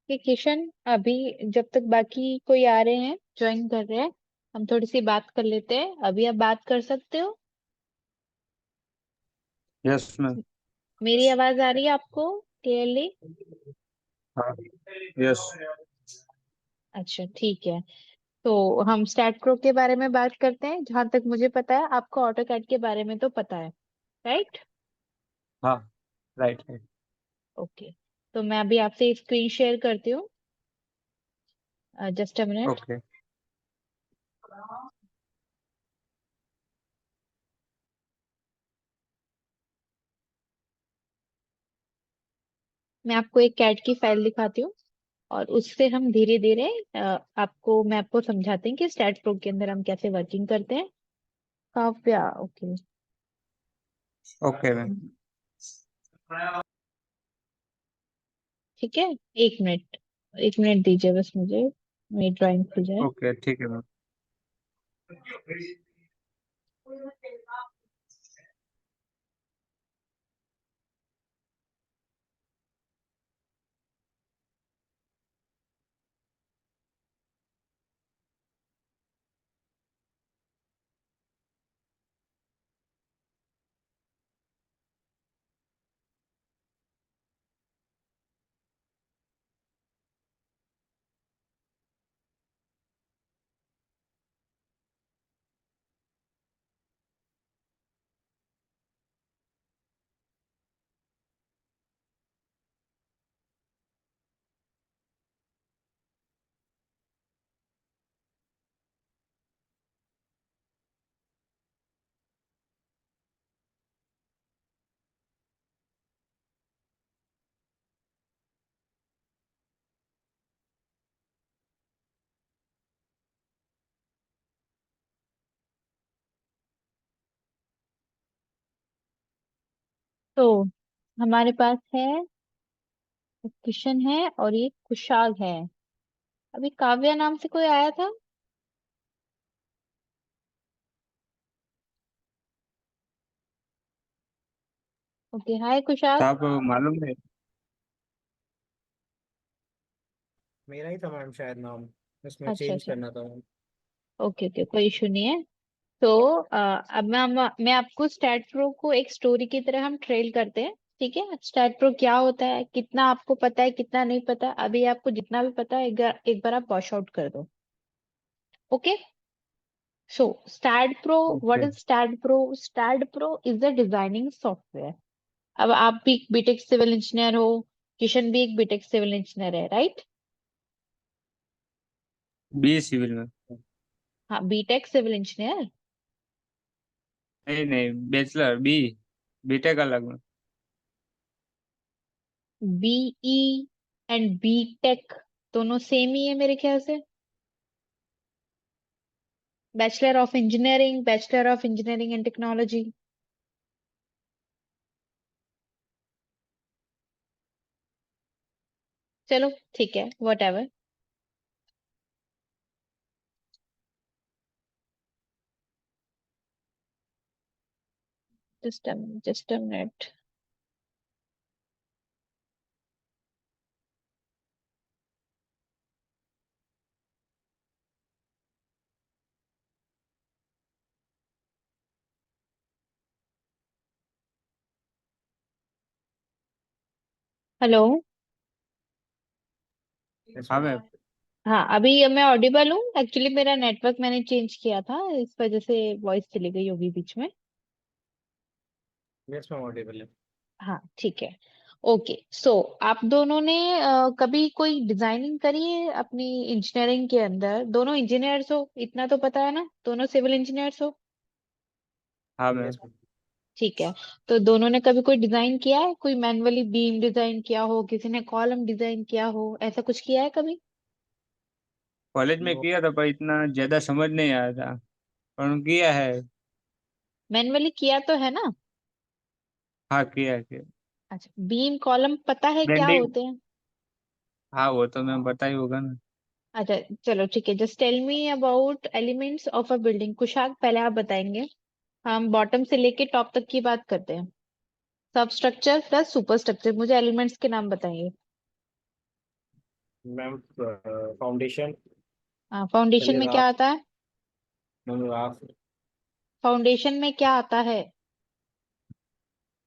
कि किशन, अभी जब तक बाकी कोई आ रहे हैं, ज्वाइन कर रहे हैं, हम थोड़ी सी बात कर लेते हैं। अभी आप बात कर सकते हो? Yes ma'am. मेरी आवाज आ रही है आपको क्लियरली? हाँ। यस। अच्छा, ठीक है। तो हम स्टैट प्रो के बारे में बात करते हैं। जहां तक मुझे पता है, आपको ऑटो कैड के बारे में तो पता है, राइट? हाँ। राइट है। ओके। तो मैं अभी आपसे स्क्रीन शेयर करती हूँ। Just a minute. ओके। मैं आपको एक कैड की फाइल दिखाती हूँ, और उससे हम धीरे धीरे मैं आपको समझाते हैं कि स्टैट प्रो के अंदर हम कैसे वर्किंग करते हैं। काव्या, ओके। Okay ma'am. ठीक है। एक मिनट, एक मिनट दीजिए बस मुझे, मेरी ड्राइंग खुल जाए। ओके ठीक है मैम। तो हमारे पास है, किशन है और ये कुशाल है। अभी काव्या नाम से कोई आया था? ओके, हाय तो कुशाल। आप मालूम है। मेरा ही था मैम शायद नाम। इसमें अच्छा चेंज अच्छा। करना था मैम। ओके ओके, कोई इशू नहीं है। तो अब मैं आपको स्टैट प्रो को एक स्टोरी की तरह हम ट्रेल करते हैं। ठीक है, स्टैट प्रो क्या होता है, कितना आपको पता है, कितना नहीं पता, अभी आपको जितना भी पता है एक बार आप वॉश आउट कर दो। Okay. So STAAD Pro, what okay. Is STAAD Pro? STAAD Pro is a designing software. अब आप भी बीटेक सिविल इंजीनियर हो, किशन भी एक बीटेक सिविल इंजीनियर है, राइट? बी सिविल में। हाँ, बीटेक सिविल इंजीनियर। नहीं नहीं, बैचलर बी। बीटेक अलग में। बीई एंड बीटेक दोनों सेम ही है मेरे ख्याल से। Bachelor of engineering, bachelor of engineering and technology. चलो ठीक है, what ever. Just a minute. Hello. Yes हाँ मैम। मैम। हाँ, अभी मैं ऑडिबल हूँ? एक्चुअली मेरा नेटवर्क मैंने चेंज किया था, इस वजह से वॉइस चली गई होगी बीच में। यस मैम ऑडिबल है। हाँ, ठीक है। ओके। सो आप दोनों ने कभी कोई डिजाइनिंग करी है अपनी इंजीनियरिंग के अंदर? दोनों इंजीनियर्स हो, इतना तो पता है ना, दोनों सिविल इंजीनियर्स हो। हाँ मैम। Yes ma'am. ठीक है। तो दोनों ने कभी कोई डिजाइन किया है? कोई मैन्युअली बीम डिजाइन किया हो, किसी ने कॉलम डिजाइन किया हो, ऐसा कुछ किया है कभी? कॉलेज में नो। किया था पर इतना ज्यादा समझ नहीं आया था। पर किया है। मैन्युअली किया तो है ना? हाँ किया है किया। अच्छा, बीम कॉलम पता है क्या ब्लेंडिंग। होते हैं? हाँ वो तो मैं बता ही होगा ना। अच्छा, चलो ठीक है। Just tell me about elements of a building. Kushag, पहले आप बताएंगे। हम बॉटम से लेके टॉप तक की बात करते हैं। सब स्ट्रक्चर प्लस सुपर स्ट्रक्चर, मुझे एलिमेंट्स के नाम बताइए। Ma'am foundation. फाउंडेशन पहले में क्या राफ। आता है? Ma'am Ralph. फाउंडेशन में क्या आता है?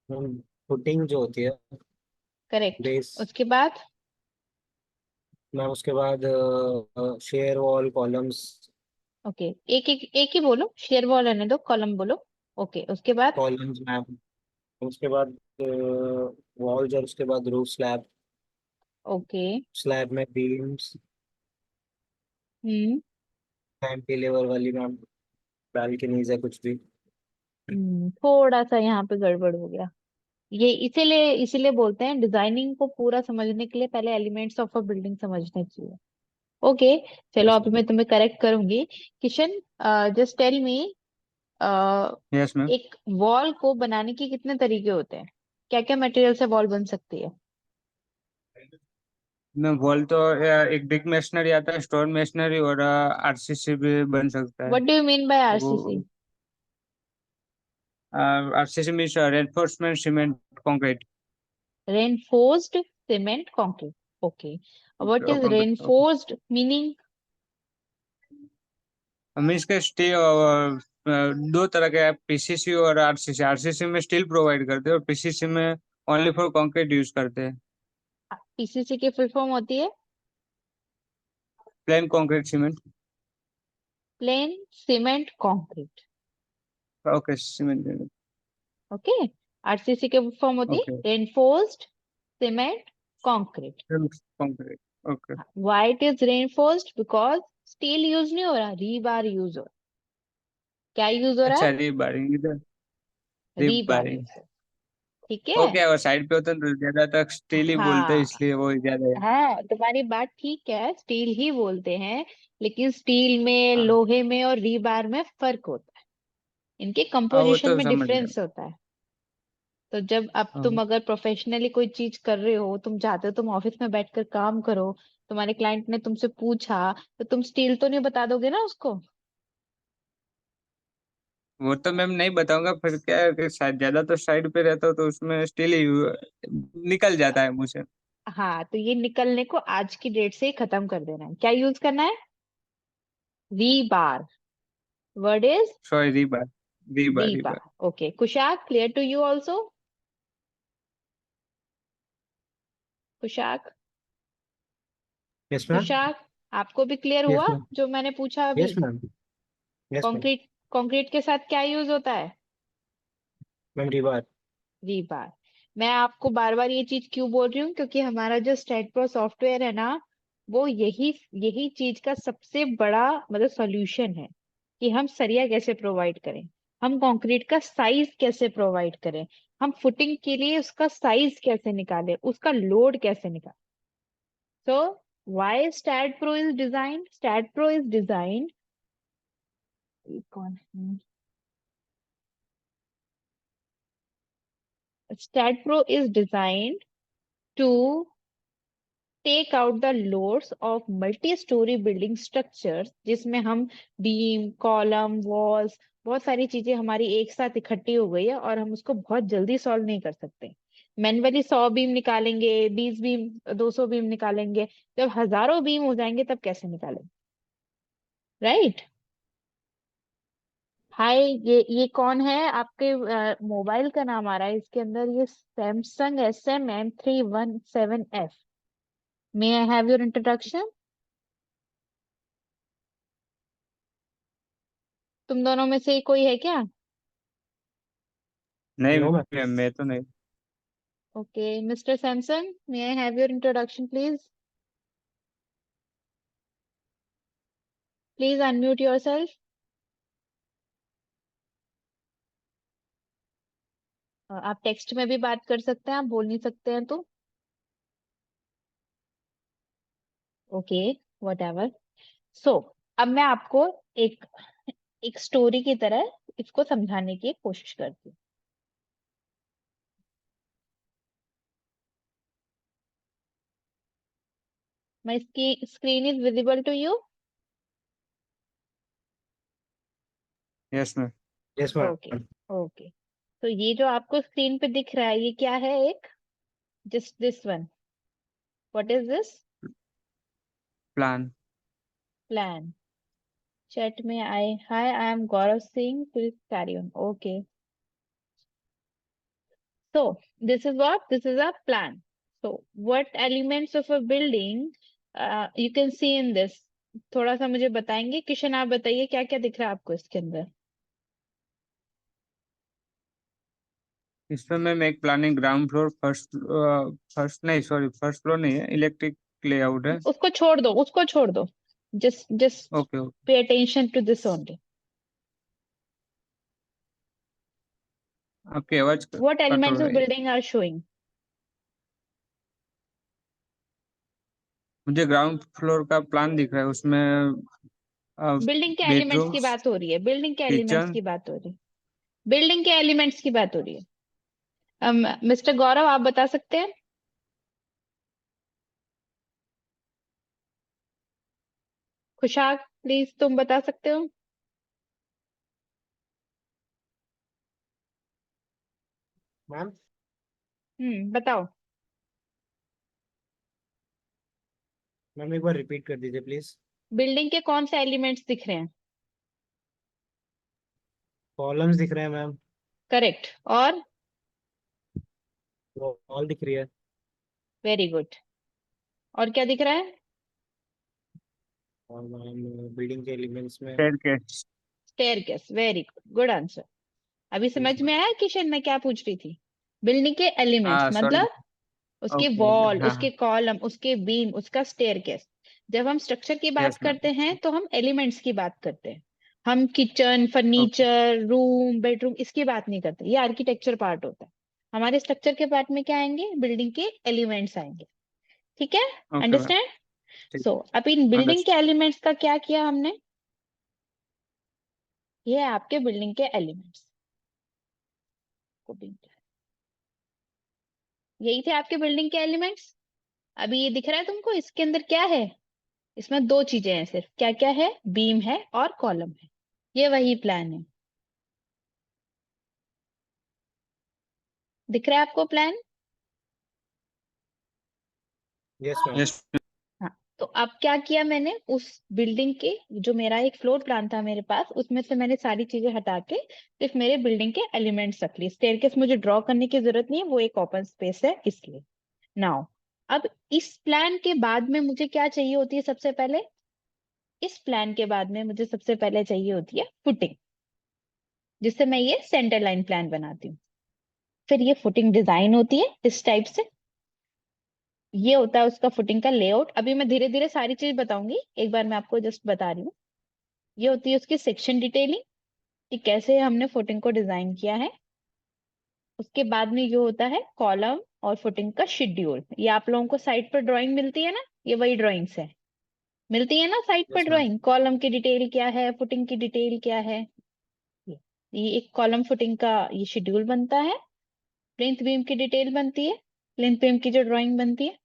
मैम फुटिंग जो होती है। करेक्ट। बेस। उसके बाद? मैम उसके बाद शेयर वॉल कॉलम्स। ओके, एक ही बोलो, शेयर वॉल रहने दो, कॉलम बोलो। ओके, उसके बाद? Columns ma'am. उसके बाद वॉल्स और उसके बाद रूफ स्लैब। ओके। स्लैब में बीम्स। हम्म। कैंटिलीवर वाली मैम बालकनीज है कुछ भी। थोड़ा सा यहाँ पे गड़बड़ हो गया। ये इसीलिए इसीलिए बोलते हैं डिजाइनिंग को पूरा समझने के लिए पहले एलिमेंट्स ऑफ अ बिल्डिंग समझने चाहिए। ओके। चलो यस अभी मैम। मैं तुम्हें करेक्ट करूंगी। Kishan, just tell me, yes ma'am. एक वॉल को बनाने के कितने तरीके होते हैं? क्या क्या मटेरियल से वॉल बन सकती है? मैं वॉल तो एक ब्रिक मेसनरी आता है, स्टोन मेसनरी और आरसीसी भी बन सकता है। What do you mean by वो RCC? RCC means reinforcement cement concrete. Reinforced cement concrete. Okay. What is concrete okay. Reinforced meaning? Means के स्टील दो तरह के पीसीसी और आरसीसी। आरसीसी में स्टील प्रोवाइड करते हैं और पीसीसी में ओनली फॉर कंक्रीट यूज करते हैं। पीसीसी की फुल फॉर्म होती है? Plane concrete cement. Plane cement concrete. Okay cement. Okay. RCC के फॉर्म होती ओके है reinforced cement concrete. Concrete okay. Why it is reinforced? Because steel use नहीं हो रहा, रीबार यूज हो रहा। क्या यूज हो रहा अच्छा है? रीबारिंग इधर। रीबार रीबारिंग। यूज हो। ठीक है। ओके, और साइड पे होता है तो ज्यादातर स्टील ही बोलते हैं, हाँ। इसलिए वो ज्यादा है। हाँ, तुम्हारी बात ठीक है, स्टील ही बोलते हैं। लेकिन स्टील में, हाँ लोहे में और रीबार में फर्क होता है। इनके हाँ, वो कंपोजिशन तो में समझ गया। डिफरेंस होता है। तो जब अब तुम हाँ, अगर प्रोफेशनली कोई चीज कर रहे हो, तुम चाहते हो तुम ऑफिस में बैठकर काम करो, तुम्हारे क्लाइंट ने तुमसे पूछा, तो तुम स्टील तो नहीं बता दोगे ना उसको। वो तो मैम नहीं बताऊंगा, फिर क्या है कि शायद ज्यादा तो साइड पे रहता हो तो उसमें स्टील ही निकल जाता है मुझे से। हाँ, तो ये निकलने को आज की डेट से ही खत्म कर देना है। क्या यूज करना है? Rebar. Word is sorry rebar. Rebar rebar. Rebar. Okay, Kushak, clear to you also? Kushak? Yes ma'am. Kushak, आपको भी क्लियर यस हुआ मैम। जो मैंने पूछा अभी? Yes ma'am. Yes ma'am. Concrete, concrete के साथ क्या यूज होता है? मैम रिबार। रीबार। मैं आपको बार बार ये चीज क्यों बोल रही हूँ, क्योंकि हमारा जो स्टेट प्रो सॉफ्टवेयर है ना, वो यही यही चीज का सबसे बड़ा मतलब सॉल्यूशन है कि हम सरिया कैसे प्रोवाइड करें, हम कंक्रीट का साइज कैसे प्रोवाइड करें, हम फुटिंग के लिए उसका साइज कैसे निकालें, उसका लोड कैसे निकालें। So why STAAD Pro is design? STAAD Pro is design, कौन है? STAAD Pro is designed to take out the loads of multi storey building structures, जिसमें हम बीम, कॉलम, वॉल्स, बहुत सारी चीजें हमारी एक साथ इकट्ठी हो गई है और हम उसको बहुत जल्दी सॉल्व नहीं कर सकते। मैन्युअली 100 बीम निकालेंगे, 20 बीम, 200 बीम निकालेंगे, जब हजारों बीम हो जाएंगे तब कैसे निकालेंगे? राइट। हाय, ये कौन है? आपके मोबाइल का नाम आ रहा है इसके अंदर, ये Samsung SM M3117F। May I have your introduction? तुम दोनों में से कोई है क्या? नहीं नो मैम। मैम, मैं तो नहीं। Okay, mister Samsung, may I have your introduction please? Please unmute yourself. आप टेक्स्ट में भी बात कर सकते हैं, आप बोल नहीं सकते हैं तो। Okay, whatever. सो अब मैं आपको एक एक स्टोरी की तरह इसको समझाने की कोशिश करती हूँ। मैं इसकी screen is visible to you? Yes ma'am. Yes okay. Ma'am. Okay, तो ये जो आपको स्क्रीन पे दिख रहा है, ये क्या है? एक, just this one, what is this? Plan. Plan. Chat में आए, hi I am Gaurav Singh, please carry on. Okay, so this is what, this is a plan. So what elements of a building you can see in this? थोड़ा सा मुझे बताएंगे किशन, आप बताइए क्या क्या दिख रहा है आपको इसके अंदर। इसमें मैम एक प्लानिंग ग्राउंड फ्लोर, फर्स्ट नहीं, सॉरी, फर्स्ट फ्लोर नहीं है, इलेक्ट्रिक लेआउट है। उसको छोड़ दो, उसको छोड़ दो, just okay okay. pay attention to this only. आपकी आवाज What कट हो elements of रही है। building are showing? मुझे ग्राउंड फ्लोर का प्लान दिख रहा है, उसमें बिल्डिंग के एलिमेंट्स की बेडरूम्स, बात हो रही है, बिल्डिंग के एलिमेंट्स किचन। की बात हो रही है, बिल्डिंग के एलिमेंट्स की बात हो रही है। मिस्टर गौरव, आप बता सकते हैं? खुशाक, प्लीज तुम बता सकते हो? मैम बताओ। मैम एक बार रिपीट कर दीजिए प्लीज। बिल्डिंग के कौन से एलिमेंट्स दिख रहे हैं? कॉलम्स दिख रहे हैं मैम, करेक्ट। और? वॉल दिख रही है, वेरी गुड। और क्या दिख रहा है? और मैम बिल्डिंग के एलिमेंट्स में। Staircase. Staircase. Very good, good answer. अभी यस समझ मैम। में आया किशन मैं क्या पूछ रही थी? बिल्डिंग के एलिमेंट्स हाँ सॉरी। मतलब उसके ओके ओके, वॉल, हाँ उसके हाँ। कॉलम, उसके बीम, उसका स्टेयरकेस। जब हम स्ट्रक्चर की बात यस मैम। करते हैं तो हम एलिमेंट्स की बात करते हैं। हम kitchen, okay furniture, room, bedroom इसकी बात नहीं करते, ये आर्किटेक्चर पार्ट होता है। हमारे स्ट्रक्चर के पार्ट में क्या आएंगे? बिल्डिंग के एलिमेंट्स आएंगे। ठीक है, ओके मैम। अंडरस्टैंड? ठीक। सो अब इन बिल्डिंग के अंडरस्टैंड। एलिमेंट्स का क्या किया हमने? ये है आपके बिल्डिंग के एलिमेंट्स को भी, यही थे आपके बिल्डिंग के एलिमेंट्स। अभी ये दिख रहा है तुमको, इसके अंदर क्या है? इसमें दो चीजें हैं सिर्फ, क्या क्या है? बीम है और कॉलम है। ये वही प्लान है। दिख रहा है आपको प्लान? Yes ma'am. यस। हाँ। तो अब क्या किया मैंने, उस बिल्डिंग के, जो मेरा एक फ्लोर प्लान था मेरे पास, उसमें से मैंने सारी चीजें हटा के सिर्फ मेरे बिल्डिंग के एलिमेंट्स रख लिए। स्टेयरकेस मुझे ड्रॉ करने की जरूरत नहीं है, वो एक ओपन स्पेस है इसलिए। नाउ, अब इस प्लान के बाद में मुझे क्या चाहिए होती है सबसे पहले? इस प्लान के बाद में मुझे सबसे पहले चाहिए होती है फुटिंग, जिससे मैं ये सेंटर लाइन प्लान बनाती हूँ। फिर ये फुटिंग डिजाइन होती है इस टाइप से। ये होता है उसका फुटिंग का लेआउट। अभी मैं धीरे धीरे सारी चीज बताऊंगी, एक बार मैं आपको जस्ट बता रही हूँ। ये होती है उसकी सेक्शन डिटेलिंग, कि कैसे हमने फुटिंग को डिजाइन किया है। उसके बाद में ये होता है कॉलम और फुटिंग का शेड्यूल। ये आप लोगों को साइट पर ड्राइंग मिलती है ना, ये वही ड्राइंग्स है, मिलती है ना साइट पर यस मैम। ड्राइंग। कॉलम की डिटेल क्या है, फुटिंग की डिटेल क्या है। ये एक कॉलम फुटिंग का ये शेड्यूल बनता है। प्लिंथ बीम की डिटेल बनती है, प्लिंथ बीम की जो ड्राइंग बनती है।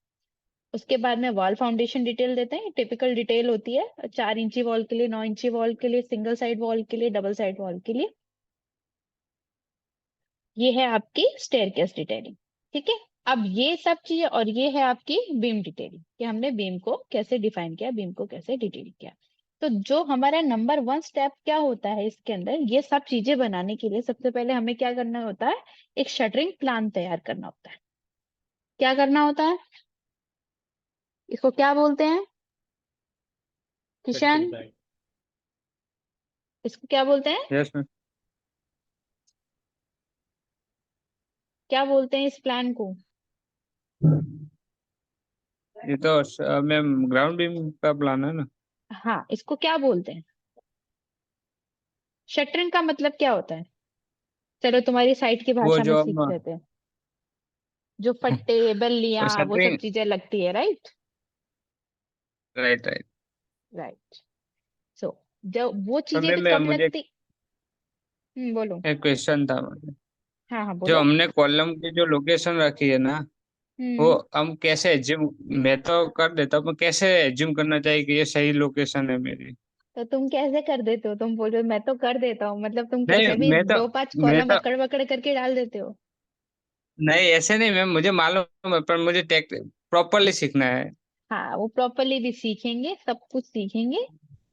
उसके बाद में वॉल फाउंडेशन डिटेल देते हैं, टिपिकल डिटेल होती है 4 इंची वॉल के लिए, 9 इंची वॉल के लिए, सिंगल साइड वॉल के लिए, डबल साइड वॉल के लिए। ये है आपकी स्टेयरकेस डिटेलिंग। ठीक है। अब ये सब चीजें, और ये है आपकी बीम डिटेलिंग, कि हमने बीम को कैसे डिफाइन किया, बीम को कैसे डिटेल किया। तो जो हमारा नंबर 1 स्टेप क्या होता है इसके अंदर, ये सब चीजें बनाने के लिए सबसे पहले हमें क्या करना होता है? एक शटरिंग प्लान तैयार करना होता है। क्या करना होता है? इसको क्या बोलते हैं शटरिंग किशन? प्लान। इसको क्या बोलते हैं? Yes ma'am. क्या बोलते हैं इस प्लान को? ये तो मैम ग्राउंड बीम का प्लान है ना। हाँ, इसको क्या बोलते हैं? शटरिंग का मतलब क्या होता है? चलो तुम्हारी साइट की वो भाषा में जो सीख हम लेते हैं। जो फट्टे, बल्लियां, वो सब शटरिंग। चीजें लगती है, राइट? Right right. राइट। सो जब वो तो चीजें भी मैम कब मुझे लगती। बोलो। एक क्वेश्चन था मुझे। हाँ हाँ, जो बोलो। हमने कॉलम की जो लोकेशन रखी है ना, वो हम्म हम कैसे एज्यूम, मैं तो कर देता हूँ, पर कैसे एज्यूम करना चाहिए कि ये सही लोकेशन है मेरी? तो तुम कैसे कर देते हो? तुम बोलो मैं तो कर देता हूँ, मतलब तुम नहीं कैसे भी मैं तो 2-5 मैं कॉलम तो अकड़ बकड़ करके डाल देते हो। नहीं, ऐसे नहीं मैम, मुझे मालूम है, पर मुझे टेक प्रॉपरली सीखना है। हाँ, वो प्रॉपरली भी सीखेंगे, सब कुछ सीखेंगे।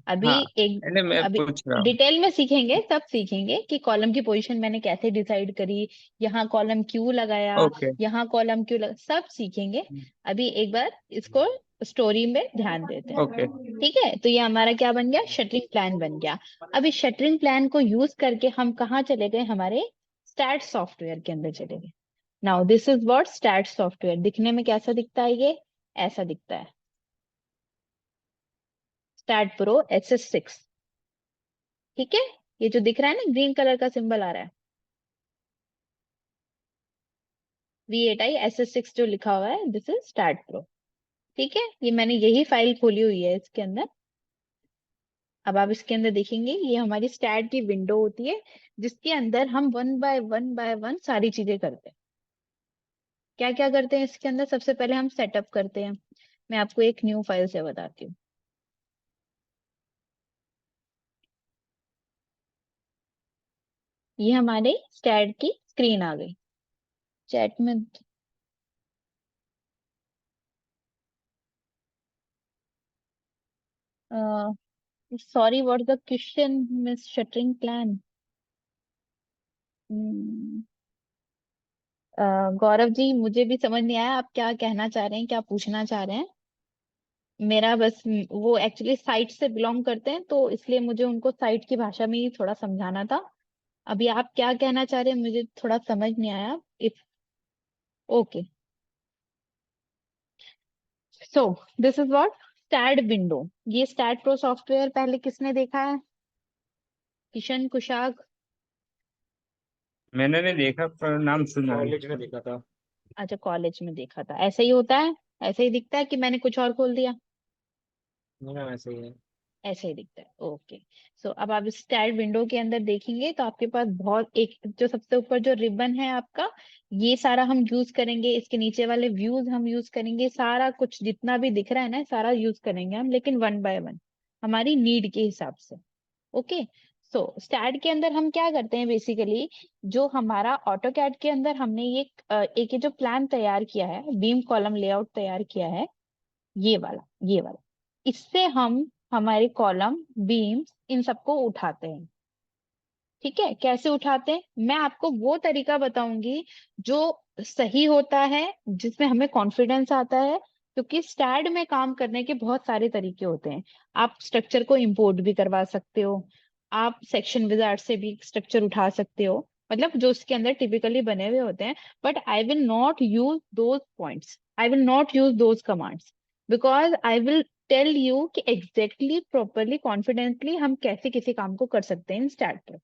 अभी हाँ, एक नहीं मैं अभी पूछ रहा हूँ। डिटेल में सीखेंगे, सब सीखेंगे कि कॉलम की पोजीशन मैंने कैसे डिसाइड करी, यहाँ कॉलम क्यों लगाया, ओके। यहाँ कॉलम क्यों लगा, सब सीखेंगे। अभी एक बार इसको स्टोरी में ध्यान देते हैं। ओके। ठीक है, तो ये हमारा क्या बन गया, शटरिंग प्लान बन गया। अभी शटरिंग प्लान को यूज करके हम कहाँ चले गए, हमारे स्टैट सॉफ्टवेयर के अंदर चले गए। Now this is what STAAD software. दिखने में कैसा दिखता है, ये ऐसा दिखता है, स्टैट प्रो SS6। ठीक है, ये जो दिख रहा है ना, ग्रीन कलर का सिंबल आ रहा है, V8i SS6 जो लिखा हुआ है, दिस इज स्टैट प्रो। ठीक है, ये मैंने यही फाइल खोली हुई है इसके अंदर। अब आप इसके अंदर देखेंगे, ये हमारी स्टैट की विंडो होती है, जिसके अंदर हम वन बाय वन सारी चीजें करते हैं। क्या क्या करते हैं इसके अंदर, सबसे पहले हम सेटअप करते हैं। मैं आपको एक न्यू फाइल से बताती हूँ। ये हमारे स्टैट की स्क्रीन आ गई। चैट में sorry, what the question miss shuttering plan. Gaurav ji, मुझे भी समझ नहीं आया आप क्या कहना चाह रहे हैं, क्या पूछना चाह रहे हैं। मेरा बस वो एक्चुअली साइट से बिलोंग करते हैं, तो इसलिए मुझे उनको साइट की भाषा में ही थोड़ा समझाना था। अभी आप क्या कहना चाह रहे हैं, मुझे थोड़ा समझ नहीं आया। If okay, so this is what stat window. ये स्टैट प्रो सॉफ्टवेयर पहले किसने देखा है, किशन, कुशाग? मैंने नहीं देखा पर नाम सुना है। कॉलेज में देखा था। अच्छा, कॉलेज में देखा था। ऐसे ही होता है, ऐसे ही दिखता है कि मैंने कुछ और खोल दिया? ना वैसे ही है। ऐसे ही दिखता है, ओके। सो अब आप स्टाइल विंडो के अंदर देखेंगे तो आपके पास बहुत एक जो सबसे ऊपर जो रिबन है आपका, ये सारा हम यूज करेंगे। इसके नीचे वाले व्यूज हम यूज करेंगे, सारा कुछ जितना भी दिख रहा है ना, सारा यूज करेंगे हम, लेकिन वन बाय वन, हमारी नीड के हिसाब से। ओके, सो स्टैट के अंदर हम क्या करते हैं बेसिकली, जो हमारा ऑटो कैड के अंदर हमने एक ये जो प्लान तैयार किया है, बीम कॉलम लेआउट तैयार किया है, ये वाला, इससे हम हमारे कॉलम, बीम्स, इन सबको उठाते हैं। ठीक है, कैसे उठाते हैं मैं आपको वो तरीका बताऊंगी जो सही होता है, जिसमें हमें कॉन्फिडेंस आता है। क्योंकि स्टैड में काम करने के बहुत सारे तरीके होते हैं। आप स्ट्रक्चर को इंपोर्ट भी करवा सकते हो, आप सेक्शन विजार्ड से भी स्ट्रक्चर उठा सकते हो, मतलब जो उसके अंदर टिपिकली बने हुए होते हैं। But I will not use those points, I will not use those commands, because I will tell you कि एग्जैक्टली प्रॉपरली कॉन्फिडेंटली हम कैसे किसी काम को कर सकते हैं इन स्टैट पर।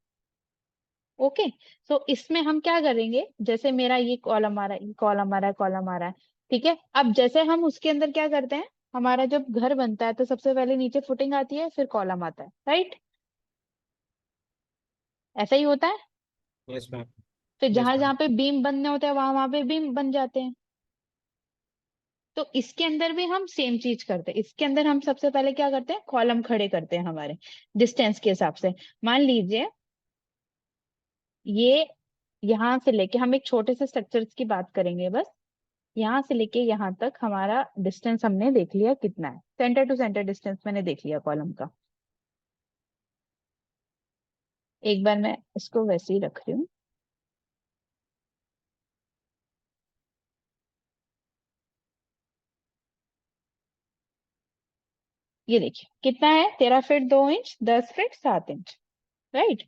ओके, सो इसमें हम क्या करेंगे, जैसे मेरा ये कॉलम आ रहा है, ये कॉलम आ रहा है, कॉलम आ रहा है। ठीक है, अब जैसे हम उसके अंदर क्या करते हैं, हमारा जब घर बनता है तो सबसे पहले नीचे फुटिंग आती है, फिर कॉलम आता है, राइट? ऐसा ही होता है। Yes ma'am. फिर यस जहां मैम। जहां पे बीम बनने होते हैं, वहां वहां पे बीम बन जाते हैं। तो इसके अंदर भी हम सेम चीज करते हैं। इसके अंदर हम सबसे पहले क्या करते हैं, कॉलम खड़े करते हैं हमारे डिस्टेंस के हिसाब से। मान लीजिए ये यहाँ से लेके, हम एक छोटे से स्ट्रक्चर्स की बात करेंगे बस, यहाँ से लेके यहाँ तक हमारा डिस्टेंस हमने देख लिया कितना है, सेंटर टू सेंटर डिस्टेंस मैंने देख लिया कॉलम का। एक बार मैं इसको वैसे ही रख रही हूँ। ये देखिए कितना है, 13 feet 2 inch, 10 feet 7 inch, right?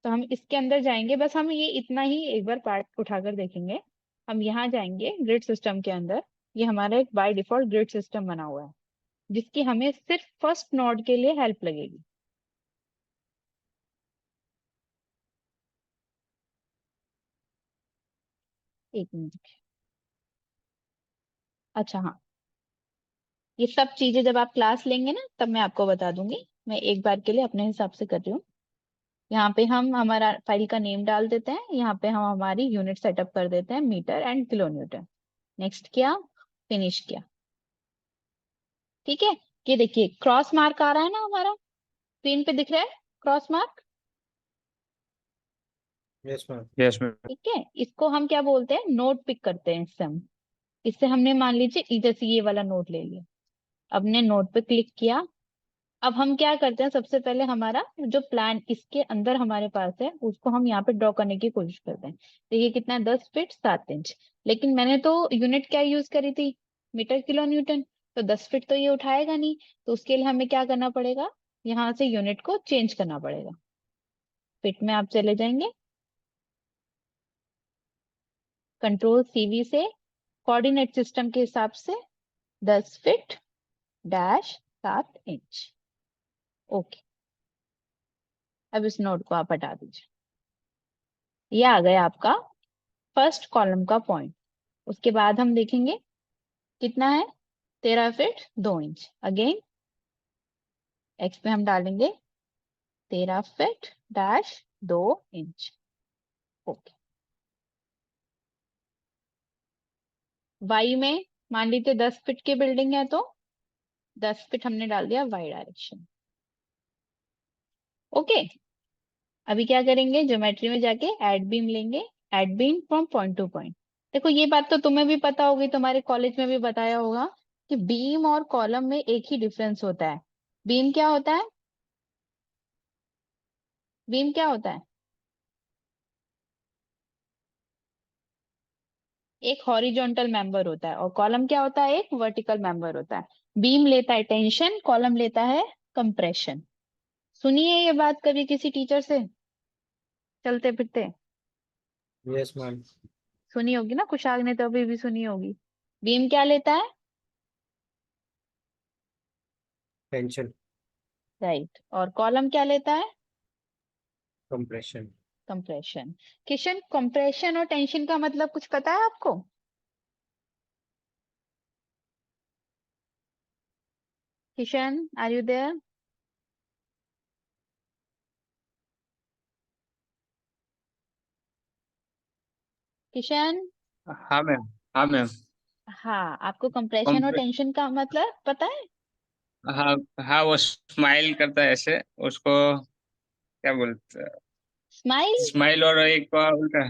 तो हम इसके अंदर जाएंगे, बस हम ये इतना ही एक बार पार्ट उठाकर देखेंगे। हम यहाँ जाएंगे ग्रिड सिस्टम के अंदर। ये हमारा एक बाय डिफॉल्ट ग्रिड सिस्टम बना हुआ है, जिसकी हमें सिर्फ फर्स्ट नोड के लिए हेल्प लगेगी। एक मिनट, अच्छा हाँ, ये सब चीजें जब आप क्लास लेंगे ना, तब मैं आपको बता दूंगी। मैं एक बार के लिए अपने हिसाब से कर रही हूँ। यहाँ पे हम हमारा फाइल का नेम डाल देते हैं, यहाँ पे हम हमारी यूनिट सेटअप कर देते हैं, meter and kilo newton. Next किया, फिनिश किया। ठीक है, ये देखिए क्रॉस मार्क आ रहा है ना हमारा, स्क्रीन पे दिख रहा है cross mark. Yes ma'am. Yes ma'am. ठीक है, इसको हम क्या बोलते हैं, नोट पिक करते हैं इससे हम। इससे हमने मान लीजिए जैसे ये वाला नोट ले लिया, अपने नोट पे क्लिक किया। अब हम क्या करते हैं, सबसे पहले हमारा जो प्लान इसके अंदर हमारे पास है उसको हम यहाँ पे ड्रॉ करने की कोशिश करते हैं। देखिए कितना है, 10 फीट 7 इंच। लेकिन मैंने तो यूनिट क्या यूज करी थी, मीटर किलो न्यूटन। तो 10 फीट तो ये उठाएगा नहीं, तो उसके लिए हमें क्या करना पड़ेगा, यहाँ से यूनिट को चेंज करना पड़ेगा। फिट में आप चले जाएंगे, कंट्रोल CV से कोऑर्डिनेट सिस्टम के हिसाब से 10 फीट 7 इंच। ओके, अब इस नोट को आप हटा दीजिए। ये आ गया आपका फर्स्ट कॉलम का पॉइंट। उसके बाद हम देखेंगे कितना है, 13 फीट 2 इंच। अगेन एक्स पे हम डालेंगे 13 फीट 2 इंच। ओके, वाई में मान लीजिए 10 फीट की बिल्डिंग है तो 10 फीट हमने डाल दिया वाई डायरेक्शन। ओके, अभी क्या करेंगे, ज्योमेट्री में जाके ऐड बीम लेंगे, add beam from point two point. देखो ये बात तो तुम्हें भी पता होगी, तुम्हारे कॉलेज में भी बताया होगा कि बीम और कॉलम में एक ही डिफरेंस होता है। बीम क्या होता है, बीम क्या होता है, एक हॉरिजॉन्टल मेंबर होता है, और कॉलम क्या होता है, एक वर्टिकल मेंबर होता है। बीम लेता है टेंशन, कॉलम लेता है कंप्रेशन। सुनिए ये बात कभी किसी टीचर से चलते फिरते, यस मैम। सुनी होगी ना, कुशाग ने तो अभी भी सुनी होगी। बीम क्या लेता है, टेंशन। राइट, और कॉलम क्या लेता है, कंप्रेशन। कंप्रेशन। किशन, कंप्रेशन और टेंशन का मतलब कुछ पता है आपको, Kishan are you there? Kishan, हाँ मैम। हाँ मैम। हाँ आपको कंप्रेशन और टेंशन का मतलब पता है? हाँ हाँ, वो स्माइल करता है ऐसे, उसको क्या बोलते हैं, स्माइल, स्माइल। और एक उल्टा,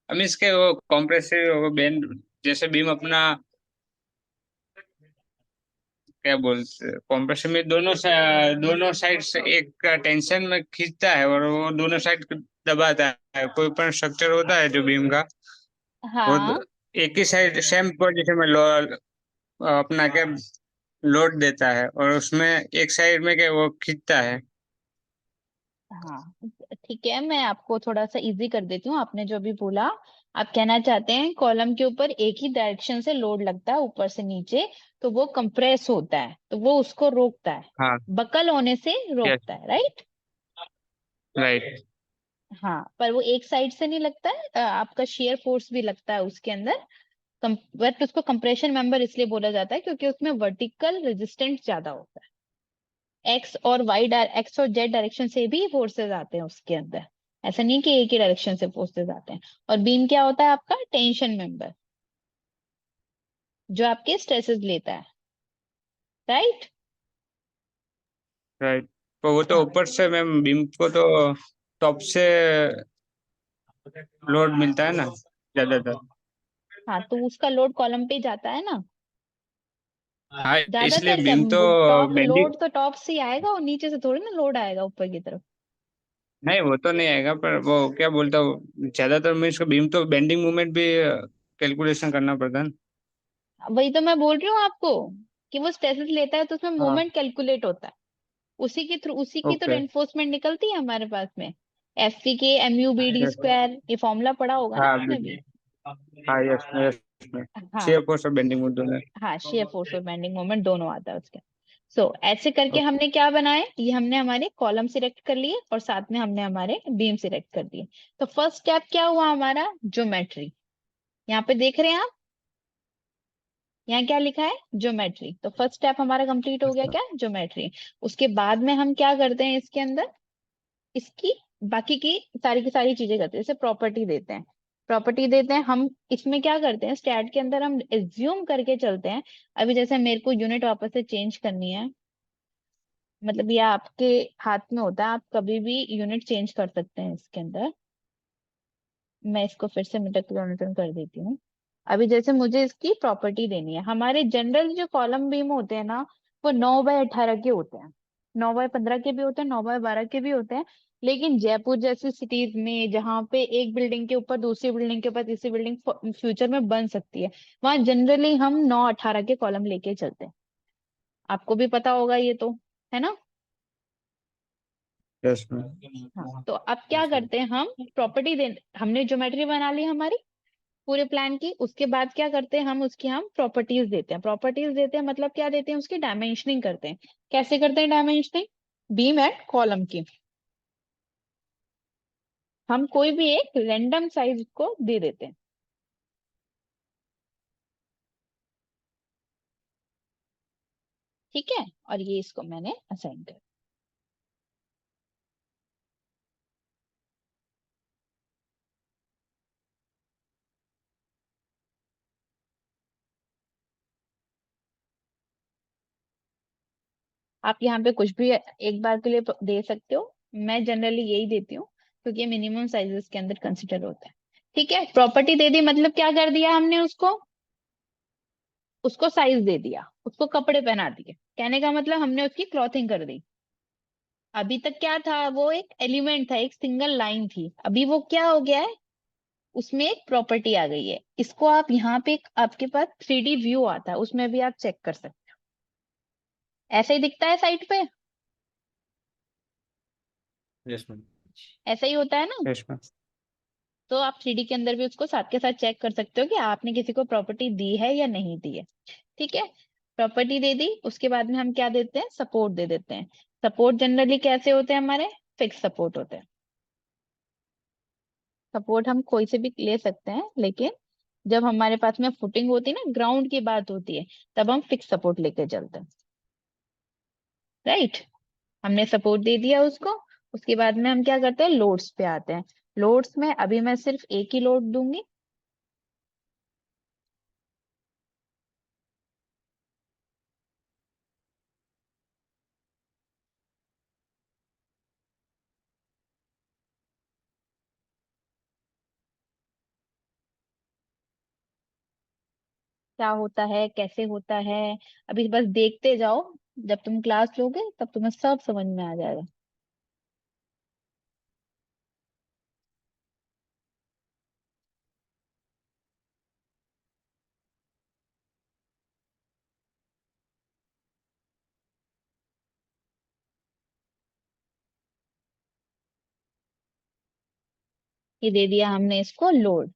हम इसके वो कॉम्प्रेसिव वो बेंड, जैसे बीम अपना क्या बोलते हैं, कॉम्प्रेसिव में दोनों साइड से एक टेंशन में खींचता है और वो दोनों साइड दबाता है। कोई पण स्ट्रक्चर होता है जो बीम का, वो हाँ एक ही साइड सेम पोजीशन में अपना क्या लोड देता है, और उसमें एक साइड में क्या वो खींचता है। हाँ, ठीक है, मैं आपको थोड़ा सा इजी कर देती हूँ। आपने जो भी बोला, आप कहना चाहते हैं कॉलम के ऊपर एक ही डायरेक्शन से लोड लगता है ऊपर से नीचे, तो वो कंप्रेस होता है, तो वो उसको रोकता है, हाँ। बकल होने से यस। रोकता है, राइट। राइट। हाँ, पर वो एक साइड से नहीं लगता है, आपका शेयर फोर्स भी लगता है उसके अंदर। बट उसको कंप्रेशन मेंबर इसलिए बोला जाता है क्योंकि उसमें वर्टिकल रेजिस्टेंस ज्यादा होता है। एक्स और जेड डायरेक्शन से भी फोर्सेस आते हैं उसके अंदर, ऐसा नहीं कि एक ही डायरेक्शन से फोर्सेस आते हैं। और बीम क्या होता है आपका, टेंशन मेंबर, जो आपके स्ट्रेसेस लेता है, राइट। राइट। तो वो तो हाँ ऊपर से मैम बीम को तो टॉप से लोड मिलता है ना ज्यादातर। हाँ, तो उसका लोड कॉलम पे ही जाता है ना, हाँ, इसलिए ज्यादातर क्या, बीम तो टॉप बेंडिंग। लोड तो टॉप से ही आएगा और नीचे से थोड़ी ना लोड आएगा ऊपर की तरफ। नहीं, वो तो नहीं आएगा, पर वो क्या बोलता हूँ, ज्यादातर में इसका बीम तो बेंडिंग मूवमेंट भी कैलकुलेशन करना पड़ता है ना। वही तो मैं बोल रही हूँ आपको कि वो स्ट्रेसेस लेता है तो उसमें हाँ। मोमेंट कैलकुलेट होता है। उसी के थ्रू, उसी की तो ओके। रेनफोर्समेंट निकलती है हमारे पास में। FCK MU BD² ये फॉर्मूला पढ़ा होगा ना हाँ आपने भी। हाँ, यस यस। हाँ शेयर फोर्स और बेंडिंग मूवमेंट दोनों। हाँ, शेयर फोर्स और बेंडिंग मोमेंट दोनों आता है उसके। ऐसे करके हमने क्या बनाए, ये हमने हमारे कॉलम सिलेक्ट कर लिए और साथ में हमने हमारे बीम सिलेक्ट कर दिए। तो फर्स्ट स्टेप क्या हुआ हमारा, ज्योमेट्री। यहाँ पे देख रहे हैं आप, यहाँ क्या लिखा है, ज्योमेट्री। तो फर्स्ट स्टेप हमारा कंप्लीट हो गया, क्या, ज्योमेट्री। उसके बाद में हम क्या करते हैं इसके अंदर, इसकी बाकी की सारी चीजें करते हैं, जैसे प्रॉपर्टी देते हैं, प्रॉपर्टी देते हैं हम। इसमें क्या करते हैं, स्टैट के अंदर हम एज्यूम करके चलते हैं। अभी जैसे मेरे को यूनिट वापस से चेंज करनी है, मतलब ये आपके हाथ में होता है, आप कभी भी यूनिट चेंज कर सकते हैं इसके अंदर। मैं इसको फिर से मीटर किलोमीटर कर देती हूँ। अभी जैसे मुझे इसकी प्रॉपर्टी देनी है, हमारे जनरल जो कॉलम बीम होते हैं ना, वो 9 बाय 18 के होते हैं, 9 बाय 15 के भी होते हैं, 9 बाय 12 के भी होते हैं। लेकिन जयपुर जैसी सिटीज में जहाँ पे एक बिल्डिंग के ऊपर दूसरी बिल्डिंग के ऊपर तीसरी बिल्डिंग फ्यूचर में बन सकती है, वहां जनरली हम 9-18 के कॉलम लेके चलते हैं। आपको भी पता होगा ये तो, है ना? Yes ma'am. हाँ, तो अब क्या यस मैम। करते हैं हम, प्रॉपर्टी दे, हमने ज्योमेट्री बना ली हमारी पूरे प्लान की, उसके बाद क्या करते हैं हम, उसकी हम प्रॉपर्टीज देते हैं। प्रॉपर्टीज देते हैं मतलब क्या देते हैं, उसकी डायमेंशनिंग करते हैं। कैसे करते हैं डायमेंशनिंग? बीम एंड कॉलम की हम कोई भी एक रैंडम साइज को दे देते हैं। ठीक है, और ये इसको मैंने असाइन कर, आप यहाँ पे कुछ भी एक बार के लिए दे सकते हो। मैं जनरली यही देती हूँ क्योंकि ये मिनिमम साइजेस के अंदर कंसिडर होता है। ठीक है, प्रॉपर्टी दे दी मतलब क्या कर दिया हमने, उसको उसको साइज दे दिया, उसको कपड़े पहना दिए। कहने का मतलब हमने उसकी क्लॉथिंग कर दी। अभी तक क्या था, वो एक एलिमेंट था, एक सिंगल लाइन थी, अभी वो क्या हो गया है, उसमें एक प्रॉपर्टी आ गई है। इसको आप यहाँ पे आपके पास 3D व्यू आता है, उसमें भी आप चेक कर सकते हो। ऐसा ही दिखता है साइट पे, यस मैम। ऐसा ही होता है ना? Yes ma'am. तो आप 3D के अंदर भी उसको साथ के साथ चेक कर सकते हो कि आपने किसी को प्रॉपर्टी दी है या नहीं दी है। ठीक है, प्रॉपर्टी दे दी, उसके बाद में हम क्या देते हैं, सपोर्ट दे देते हैं। सपोर्ट जनरली कैसे होते हैं हमारे, फिक्स सपोर्ट होते हैं। सपोर्ट हम कोई से भी ले सकते हैं, लेकिन जब हमारे पास में फुटिंग होती है ना, ग्राउंड की बात होती है, तब हम फिक्स सपोर्ट लेके चलते हैं। राइट, हमने सपोर्ट दे दिया उसको। उसके बाद में हम क्या करते हैं, लोड्स पे आते हैं। लोड्स में अभी मैं सिर्फ एक ही लोड दूंगी। क्या होता है, कैसे होता है, अभी बस देखते जाओ। जब तुम क्लास लोगे तब तुम्हें सब समझ में आ जाएगा। ये दे दिया हमने इसको लोड।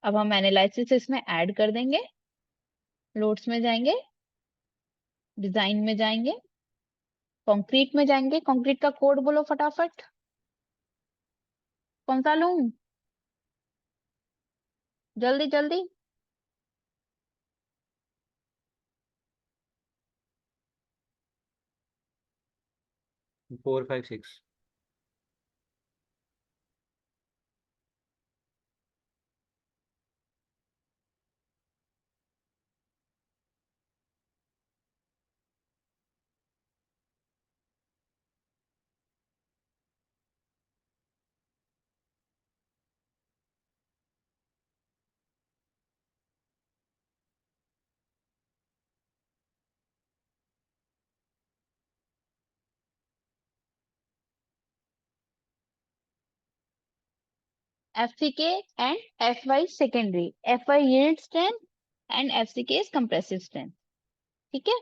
अब हम एनालिसिस इसमें ऐड कर देंगे। लोड्स में जाएंगे, डिजाइन में जाएंगे, कंक्रीट में जाएंगे। कंक्रीट का कोड बोलो फटाफट, कौन सा लूं? जल्दी जल्दी। 456। FCK and FY secondary, FY yield strength and FCK is compressive strength. ठीक है,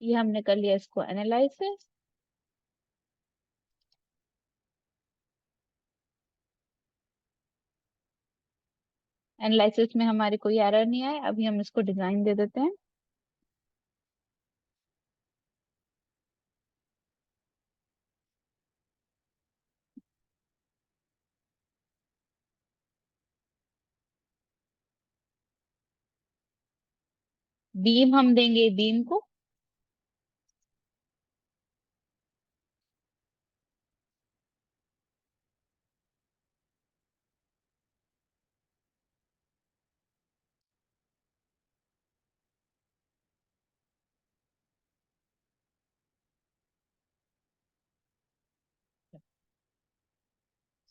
ये हमने कर लिया इसको एनालिसिस। एनालिसिस में हमारी कोई एरर नहीं आए, अभी हम इसको डिजाइन दे देते हैं। बीम हम देंगे बीम को,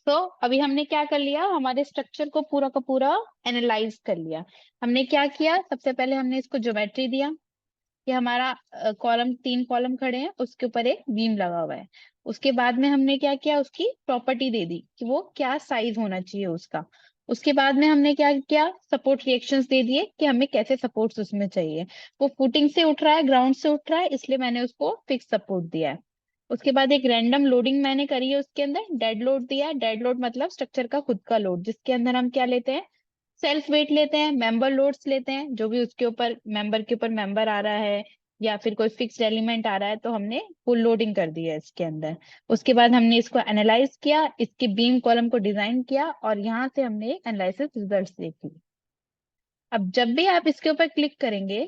तो अभी हमने क्या कर लिया, हमारे स्ट्रक्चर को पूरा का पूरा एनालाइज कर लिया। हमने क्या किया, सबसे पहले हमने इसको ज्योमेट्री दिया कि हमारा कॉलम, 3 कॉलम खड़े हैं, उसके ऊपर एक बीम लगा हुआ है। उसके बाद में हमने क्या किया, उसकी प्रॉपर्टी दे दी कि वो क्या साइज होना चाहिए उसका। उसके बाद में हमने क्या किया, सपोर्ट रिएक्शंस दे दिए कि हमें कैसे सपोर्ट्स उसमें चाहिए। वो फुटिंग से उठ रहा है, ग्राउंड से उठ रहा है, इसलिए मैंने उसको फिक्स सपोर्ट दिया है। उसके बाद एक रैंडम लोडिंग मैंने करी है, उसके अंदर डेड लोड दिया है। डेड लोड मतलब स्ट्रक्चर का खुद का लोड, जिसके अंदर हम क्या लेते हैं, सेल्फ वेट लेते हैं, मेंबर लोड्स लेते हैं, जो भी उसके ऊपर मेंबर के ऊपर मेंबर आ रहा है या फिर कोई फिक्स्ड एलिमेंट आ रहा है, तो हमने फुल लोडिंग कर दी है इसके अंदर। उसके बाद हमने इसको एनालाइज किया, इसके बीम कॉलम को डिजाइन किया, और यहाँ से हमने एनालिसिस रिजल्ट्स देख लिए। अब जब भी आप इसके ऊपर क्लिक करेंगे,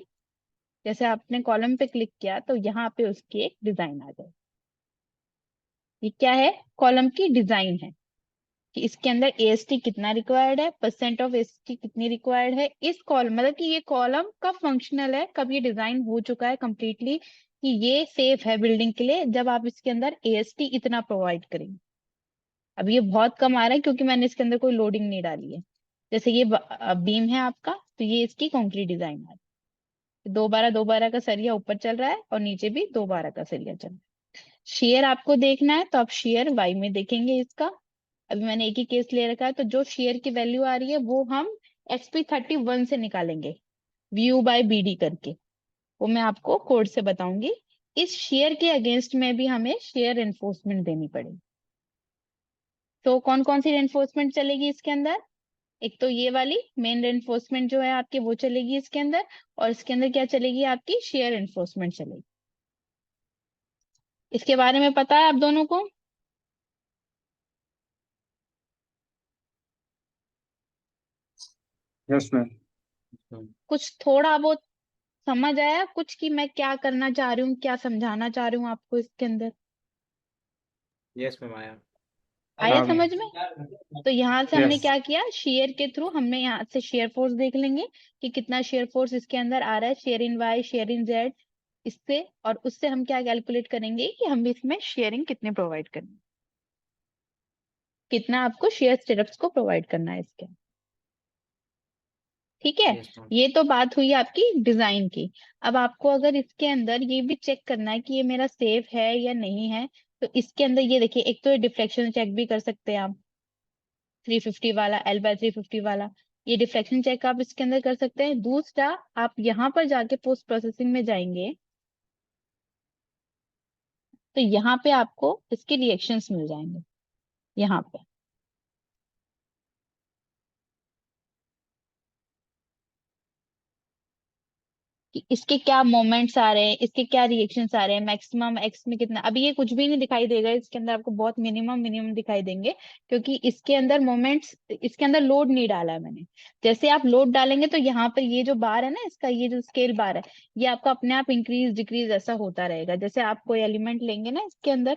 जैसे आपने कॉलम पे क्लिक किया, तो यहाँ पे उसकी एक डिजाइन आ जाए। ये क्या है, कॉलम की डिजाइन है कि इसके अंदर एएसटी कितना रिक्वायर्ड है, परसेंट ऑफ एएसटी कितनी रिक्वायर्ड है। इस कॉलम मतलब कि ये कॉलम कब फंक्शनल है, कब ये डिजाइन हो चुका है कंप्लीटली कि ये सेफ है बिल्डिंग के लिए, जब आप इसके अंदर एएसटी इतना प्रोवाइड करेंगे। अब ये बहुत कम आ रहा है क्योंकि मैंने इसके अंदर कोई लोडिंग नहीं डाली है। जैसे ये बीम है आपका, तो ये इसकी कंक्रीट डिजाइन आ रही है, 2 बारह का सरिया ऊपर चल रहा है और नीचे भी 2 बारह का सरिया चल रहा है। शेयर आपको देखना है तो आप शेयर वाई में देखेंगे इसका। अभी मैंने एक ही केस ले रखा है, तो जो शेयर की वैल्यू आ रही है वो हम SP31 से निकालेंगे, व्यू बाय BD करके। वो मैं आपको कोड से बताऊंगी। इस शेयर के अगेंस्ट में भी हमें शेयर एनफोर्समेंट देनी पड़ेगी। तो कौन कौन सी एनफोर्समेंट चलेगी इसके अंदर, एक तो ये वाली मेन एनफोर्समेंट जो है आपकी वो चलेगी इसके अंदर, और इसके अंदर क्या चलेगी, आपकी शेयर एनफोर्समेंट चलेगी। इसके बारे में पता है आप दोनों को? Yes ma'am. कुछ थोड़ा बहुत समझ आया कुछ कि मैं क्या करना चाह रही हूँ, क्या समझाना चाह रही हूँ आपको इसके अंदर? यस मैम आया। आया हाँ समझ में? तो यहाँ से हमने यस। क्या किया, शेयर के थ्रू हमने यहाँ से शेयर फोर्स देख लेंगे कि कितना शेयर फोर्स इसके अंदर आ रहा है, share in Y, share in Z, इससे। और उससे हम क्या कैलकुलेट करेंगे कि हम इसमें शेयरिंग कितने प्रोवाइड करेंगे, कितना आपको शेयर स्टेटअप्स को प्रोवाइड करना है इसके। ठीक है, यस मैम। ये तो बात हुई आपकी डिजाइन की। अब आपको अगर इसके अंदर ये भी चेक करना है कि ये मेरा सेफ है या नहीं है, तो इसके अंदर ये देखिए, एक तो ये डिफ्लेक्शन चेक भी कर सकते हैं आप, 350 वाला, L/350 वाला, ये डिफ्लेक्शन चेक आप इसके अंदर कर सकते हैं। दूसरा, आप यहाँ पर जाके पोस्ट प्रोसेसिंग में जाएंगे, तो यहाँ पे आपको इसके रिएक्शंस मिल जाएंगे यहाँ पे, कि इसके क्या मोमेंट्स आ रहे हैं, इसके क्या रिएक्शंस आ रहे हैं, मैक्सिमम एक्स में कितना। अभी ये कुछ भी नहीं दिखाई देगा इसके अंदर, आपको बहुत मिनिमम मिनिमम दिखाई देंगे, क्योंकि इसके अंदर मोमेंट्स, इसके अंदर लोड नहीं डाला है मैंने। जैसे आप लोड डालेंगे तो यहाँ पर ये जो बार है ना, इसका ये जो स्केल बार है, ये आपका अपने आप इंक्रीज डिक्रीज ऐसा होता रहेगा। जैसे आप कोई एलिमेंट लेंगे ना इसके अंदर,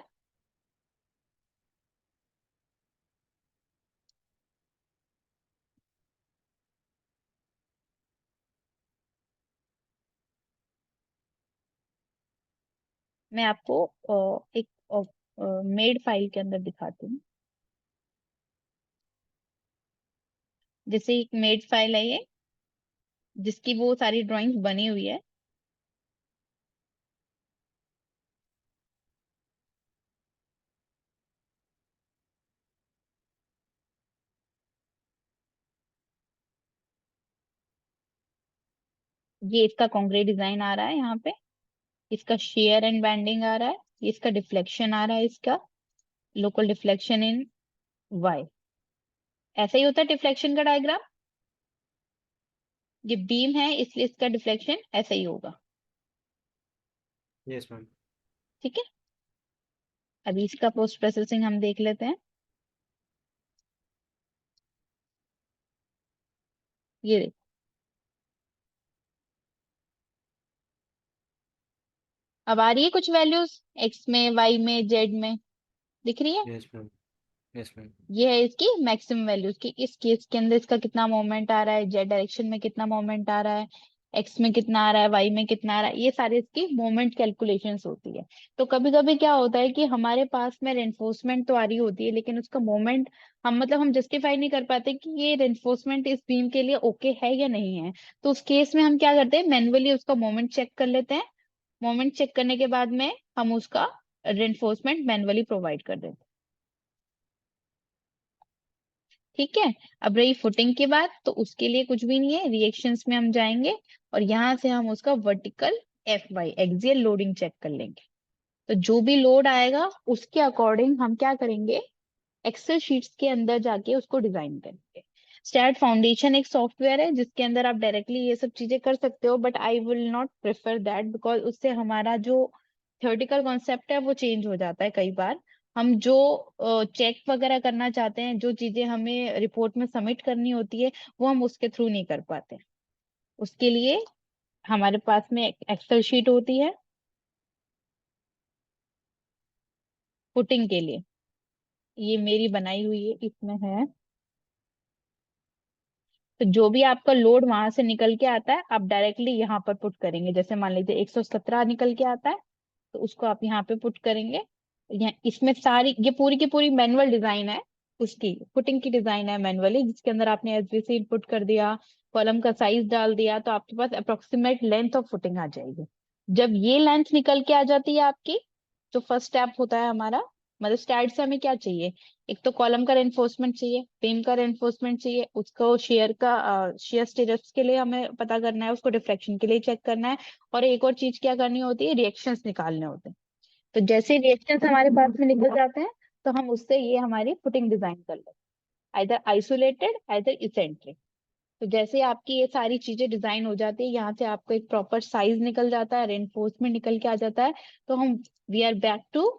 मैं आपको एक मेड फाइल के अंदर दिखाती हूँ। जैसे एक मेड फाइल है ये, जिसकी वो सारी ड्राइंग्स बनी हुई है। ये इसका कॉन्क्रीट डिजाइन आ रहा है यहाँ पे, इसका शेयर एंड बैंडिंग आ रहा है, ये इसका डिफ्लेक्शन आ रहा है, इसका लोकल डिफ्लेक्शन इन वाई। ऐसा ही होता है डिफ्लेक्शन का डायग्राम, ये बीम है इसलिए इसका डिफ्लेक्शन ऐसा ही होगा। Yes ma'am. ठीक है, अभी इसका पोस्ट प्रोसेसिंग हम देख लेते हैं। ये देखो, अब आ रही है कुछ वैल्यूज, एक्स में, वाई में, जेड में, दिख रही है। Yes ma'am. Yes ma'am. ये है इसकी मैक्सिमम वैल्यूज की, इस केस के अंदर इसका कितना मोमेंट आ रहा है, जेड डायरेक्शन में कितना मोमेंट आ रहा है, एक्स में कितना आ रहा है, वाई में कितना आ रहा है, ये सारे इसकी मोमेंट कैलकुलेशंस होती है। तो कभी कभी क्या होता है कि हमारे पास में रेनफोर्समेंट तो आ रही होती है, लेकिन उसका मोमेंट हम जस्टिफाई नहीं कर पाते कि ये रेनफोर्समेंट इस बीम के लिए ओके है या नहीं है। तो उस केस में हम क्या करते हैं, मैन्युअली उसका मोमेंट चेक कर लेते हैं। मोमेंट चेक करने के बाद में हम उसका रेनफोर्समेंट मैन्युअली प्रोवाइड कर देते हैं। ठीक है। अब रही फुटिंग की बात, तो उसके लिए कुछ भी नहीं है, रिएक्शंस में हम जाएंगे और यहां से हम उसका vertical F Y axial loading check कर लेंगे। तो जो भी लोड आएगा उसके अकॉर्डिंग हम क्या करेंगे, एक्सेल शीट्स के अंदर जाके उसको डिजाइन करेंगे। स्टैट फाउंडेशन एक सॉफ्टवेयर है जिसके अंदर आप डायरेक्टली ये सब चीजें कर सकते हो, but I will not prefer that, because उससे हमारा जो थ्योरेटिकल कॉन्सेप्ट है वो चेंज हो जाता है कई बार। हम जो चेक वगैरह करना चाहते हैं, जो चीजें हमें रिपोर्ट में सबमिट करनी होती है, वो हम उसके थ्रू नहीं कर पाते। उसके लिए हमारे पास में एक्सेल शीट होती है फुटिंग के लिए, ये मेरी बनाई हुई है, इसमें है। तो जो भी आपका लोड वहां से निकल के आता है आप डायरेक्टली यहाँ पर पुट करेंगे। जैसे मान लीजिए 117 निकल के आता है, तो उसको आप यहाँ पे पुट करेंगे। यहाँ इसमें सारी ये पूरी की पूरी मैनुअल डिजाइन है, उसकी फुटिंग की डिजाइन है मैनुअली, जिसके अंदर आपने एसबीसी इनपुट कर दिया, कॉलम का साइज डाल दिया, तो आपके पास अप्रोक्सीमेट लेंथ ऑफ फुटिंग आ जाएगी। जब ये लेंथ निकल के आ जाती है आपकी, जो फर्स्ट स्टेप होता है हमारा, मतलब स्टैट से हमें क्या चाहिए, एक तो कॉलम का रेनफोर्समेंट चाहिए, बीम का रेनफोर्समेंट चाहिए, उसको शेयर स्टेटस के लिए हमें पता करना है, उसको डिफ्लेक्शन के लिए चेक करना है, और एक और चीज क्या करनी होती है, रिएक्शंस निकालने होते हैं। तो जैसे रिएक्शंस हमारे पास में निकल जाते हैं, तो हम उससे ये हमारी पुटिंग डिजाइन कर लेते हैं, आइदर आइसोलेटेड आइदर इसेंट्रिक। तो जैसे आपकी ये सारी चीजें डिजाइन हो जाती है, यहाँ से आपको एक प्रॉपर साइज निकल जाता है, रेनफोर्समेंट निकल के आ जाता है, तो हम वी आर बैक टू